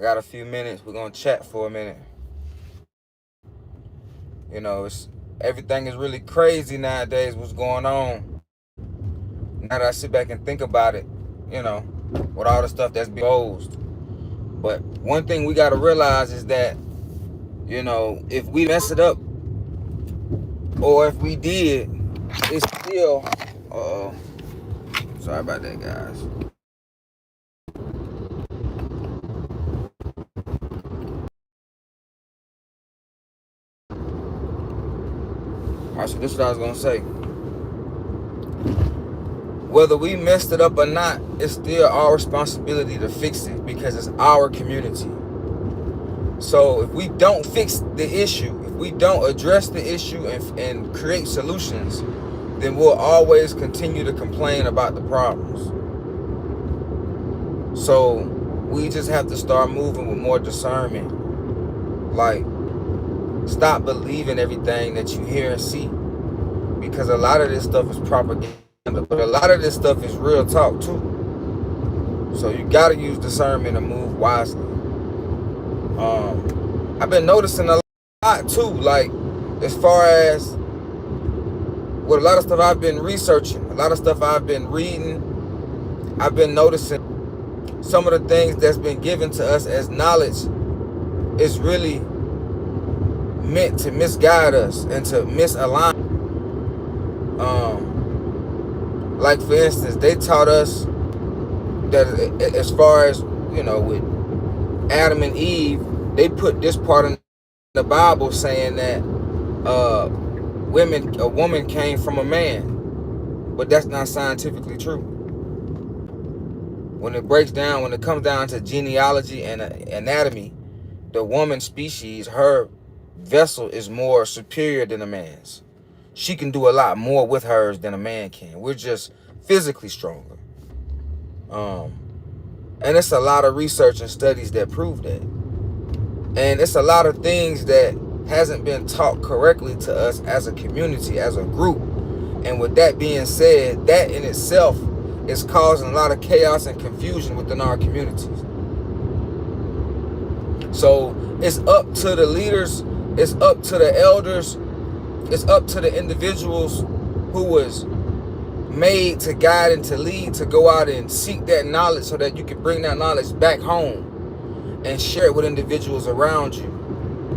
I got a few minutes. We're gonna chat for a minute. You know, everything is really crazy nowadays. What's going on? Now that I sit back and think about it, you know, with all the stuff that's been exposed. But one thing we gotta realize is that, you know, if we mess it up, or if we did, it's still. Sorry about that, guys. All right, so this is what I was gonna say. Whether we messed it up or not, it's still our responsibility to fix it because it's our community. So if we don't fix the issue, if we don't address the issue and create solutions, then we'll always continue to complain about the problems. So we just have to start moving with more discernment. Like, stop believing everything that you hear and see, because a lot of this stuff is propaganda, but a lot of this stuff is real talk too. So you gotta use discernment and move wisely. I've been noticing a lot too, like as far as with a lot of stuff I've been researching, a lot of stuff I've been reading, I've been noticing some of the things that's been given to us as knowledge is really meant to misguide us and to misalign. Like for instance, they taught us that as far as, you know, with Adam and Eve, they put this part in the Bible saying that a woman came from a man, but that's not scientifically true. When it comes down to genealogy and anatomy, the woman species, her vessel is more superior than a man's. She can do a lot more with hers than a man can. We're just physically stronger. And it's a lot of research and studies that prove that. And it's a lot of things that hasn't been taught correctly to us as a community, as a group. And with that being said, that in itself is causing a lot of chaos and confusion within our communities. So it's up to the leaders, it's up to the elders, it's up to the individuals who was made to guide and to lead, to go out and seek that knowledge so that you can bring that knowledge back home and share it with individuals around you.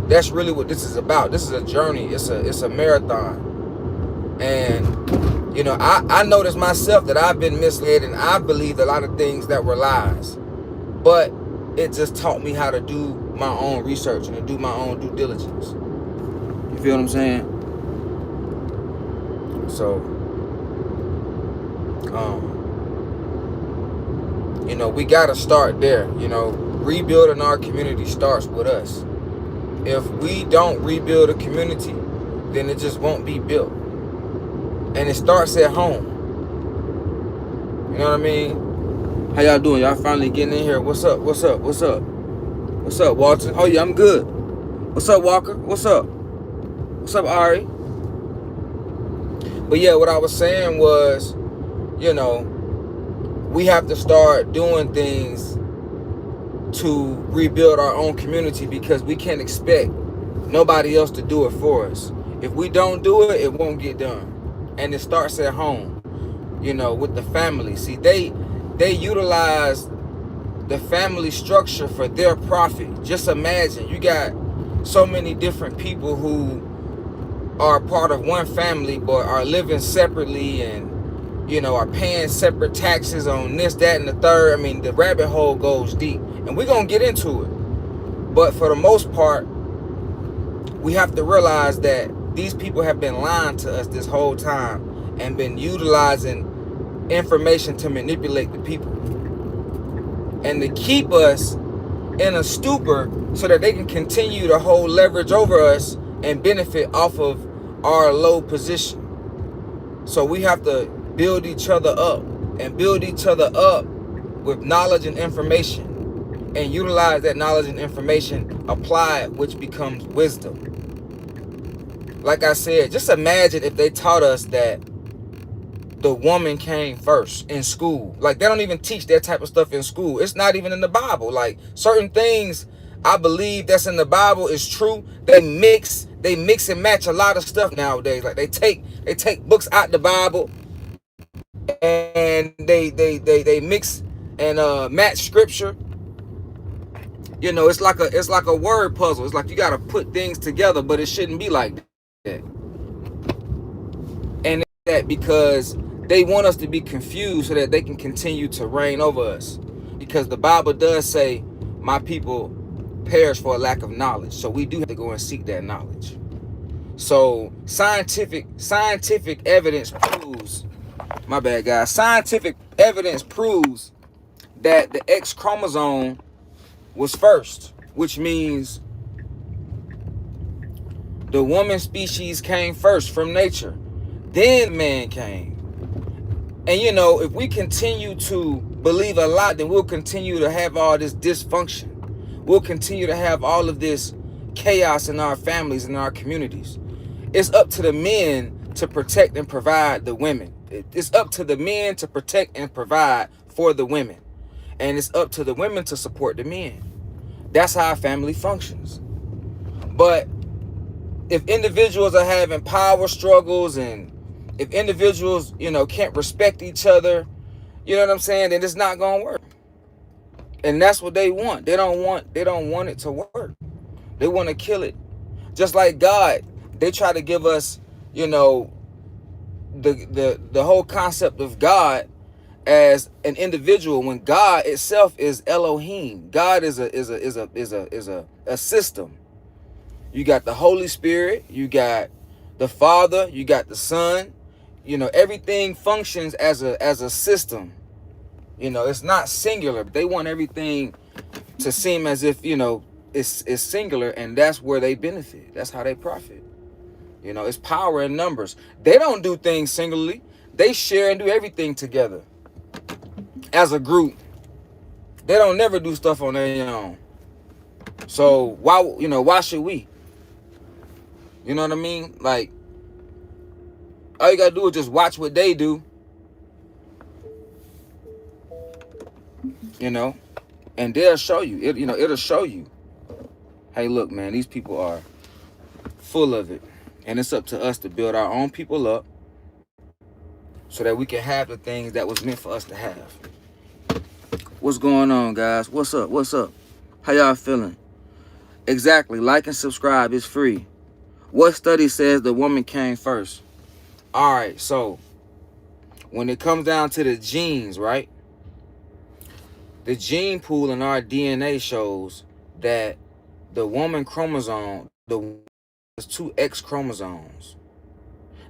That's really what this is about. This is a journey. It's a marathon. And, you know, I noticed myself that I've been misled and I believed a lot of things that were lies. But it just taught me how to do my own research and to do my own due diligence. You feel what I'm saying? So, you know, we got to start there. You know, rebuilding our community starts with us. If we don't rebuild a community, then it just won't be built. And it starts at home. You know what I mean? How y'all doing? Y'all finally getting in here. What's up? What's up? What's up? What's up, Walter? Oh, yeah, I'm good. What's up, Walker? What's up? What's up, Ari? But yeah, what I was saying was, you know, we have to start doing things to rebuild our own community because we can't expect nobody else to do it for us. If we don't do it, it won't get done. And it starts at home, you know, with the family. See, they utilize the family structure for their profit. Just imagine, you got so many different people who are part of one family but are living separately and, you know, are paying separate taxes on this, that, and the third. I mean, the rabbit hole goes deep. And we're going to get into it. But for the most part, we have to realize that these people have been lying to us this whole time and been utilizing information to manipulate the people and to keep us in a stupor so that they can continue to hold leverage over us and benefit off of our low position. So we have to build each other up and build each other up with knowledge and information and utilize that knowledge and information, apply it, which becomes wisdom. Like I said, just imagine if they taught us that the woman came first in school. Like, they don't even teach that type of stuff in school. It's not even in the Bible. Like, certain things I believe that's in the Bible is true. They mix and match a lot of stuff nowadays. Like, they take books out the Bible and they mix and match scripture. You know, it's like a word puzzle. It's like you gotta put things together, but it shouldn't be like that. And it's that because they want us to be confused so that they can continue to reign over us. Because the Bible does say, my people perish for a lack of knowledge. So we do have to go and seek that knowledge. So scientific evidence proves, my bad guys, scientific evidence proves that the X chromosome was first, which means the woman species came first from nature. Then man came. And you know, if we continue to believe a lot, then we'll continue to have all this dysfunction. We'll continue to have all of this chaos in our families and our communities. It's up to the men to protect and provide the women. It's up to the men to protect and provide for the women. And it's up to the women to support the men. That's how a family functions. But if individuals are having power struggles, and if individuals, you know, can't respect each other, you know what I'm saying, then it's not gonna work. And that's what they want. They don't want it to work. They want to kill it. Just like God, they try to give us, you know, the whole concept of God as an individual, when God itself is Elohim. God is a system. You got the Holy Spirit, you got the Father, you got the Son. You know, everything functions as a system. You know, it's not singular. They want everything to seem as if, you know, it's singular, and that's where they benefit. That's how they profit. You know, it's power in numbers. They don't do things singularly. They share and do everything together as a group. They don't never do stuff on their own. So why should we? You know what I mean? Like, all you gotta do is just watch what they do. You know, and they'll show you. It'll show you. Hey, look, man, these people are full of it, and it's up to us to build our own people up, so that we can have the things that was meant for us to have. What's going on, guys? What's up? What's up? How y'all feeling? Exactly. Like and subscribe. It's free. What study says the woman came first? All right. So when it comes down to the genes, right? The gene pool in our DNA shows that the woman chromosome, there's two X chromosomes.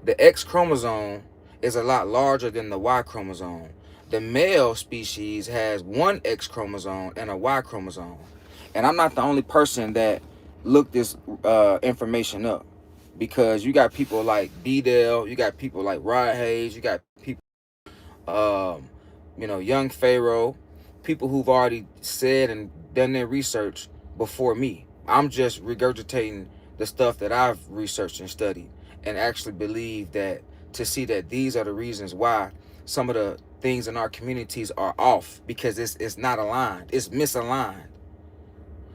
The X chromosome is a lot larger than the Y chromosome. The male species has one X chromosome and a Y chromosome. And I'm not the only person that looked this information up, because you got people like Bedell, you got people like Rod Hayes, you got people, young Pharaoh, people who've already said and done their research before me. I'm just regurgitating the stuff that I've researched and studied, and actually believe that, to see that these are the reasons why some of the things in our communities are off, because it's not aligned. It's misaligned.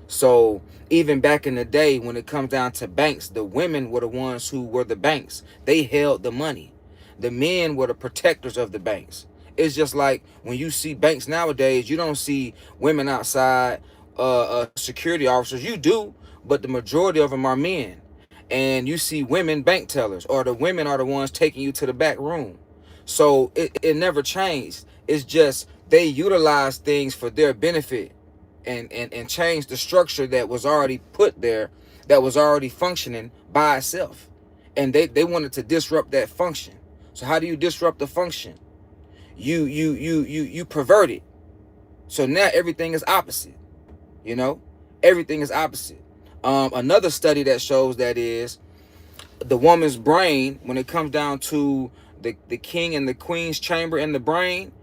So even back in the day, when it comes down to banks, the women were the ones who were the banks. They held the money. The men were the protectors of the banks. It's just like when you see banks nowadays, you don't see women outside, security officers. You do, but the majority of them are men. And you see women bank tellers, or the women are the ones taking you to the back room. So it never changed. It's just they utilize things for their benefit, and change the structure that was already put there, that was already functioning by itself. And they wanted to disrupt that function. So how do you disrupt the function? You pervert it. So now everything is opposite. You know, everything is opposite. Another study that shows that is the woman's brain, when it comes down to the king and the queen's chamber in the brain,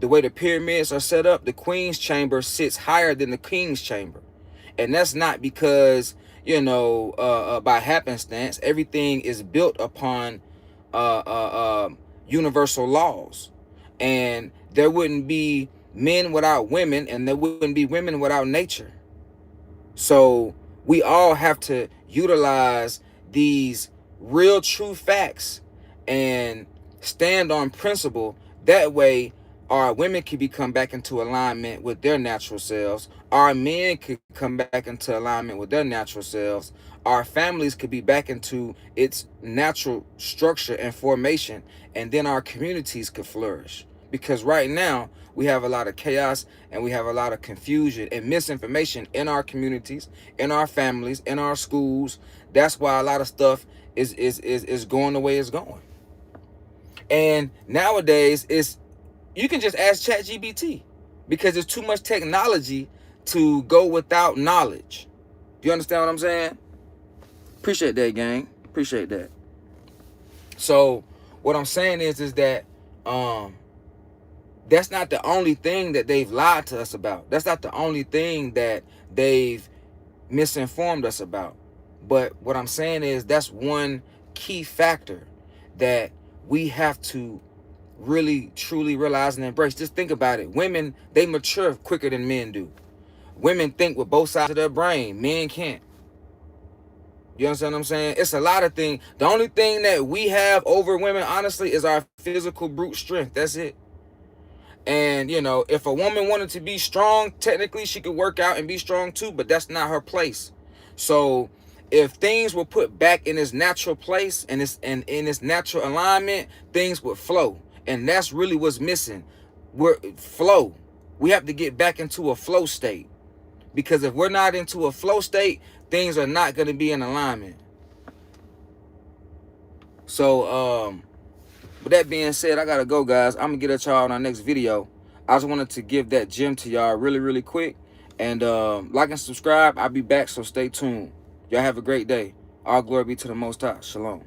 the way the pyramids are set up, the queen's chamber sits higher than the king's chamber. And that's not because, by happenstance. Everything is built upon universal laws. And there wouldn't be men without women, and there wouldn't be women without nature. So we all have to utilize these real true facts and stand on principle. That way our women can become back into alignment with their natural selves. Our men could come back into alignment with their natural selves. Our families could be back into its natural structure and formation. And then our communities could flourish. Because right now we have a lot of chaos and we have a lot of confusion and misinformation in our communities, in our families, in our schools. That's why a lot of stuff is going the way it's going. And nowadays you can just ask ChatGPT because there's too much technology to go without knowledge. Do you understand what I'm saying? Appreciate that, gang. Appreciate that. So what I'm saying is that that's not the only thing that they've lied to us about. That's not the only thing that they've misinformed us about. But what I'm saying is that's one key factor that we have to really, truly realize and embrace. Just think about it. Women, they mature quicker than men do. Women think with both sides of their brain. Men can't. You understand what I'm saying? It's a lot of things. The only thing that we have over women, honestly, is our physical brute strength. That's it. And, you know, if a woman wanted to be strong, technically she could work out and be strong too, but that's not her place. So if things were put back in its natural place and in its natural alignment, things would flow. And that's really what's missing. Flow. We have to get back into a flow state. Because if we're not into a flow state, things are not going to be in alignment. So, with that being said, I gotta go, guys. I'm gonna get at y'all on our next video. I just wanted to give that gem to y'all really, really quick. And like and subscribe. I'll be back, so stay tuned. Y'all have a great day. All glory be to the Most High. Shalom.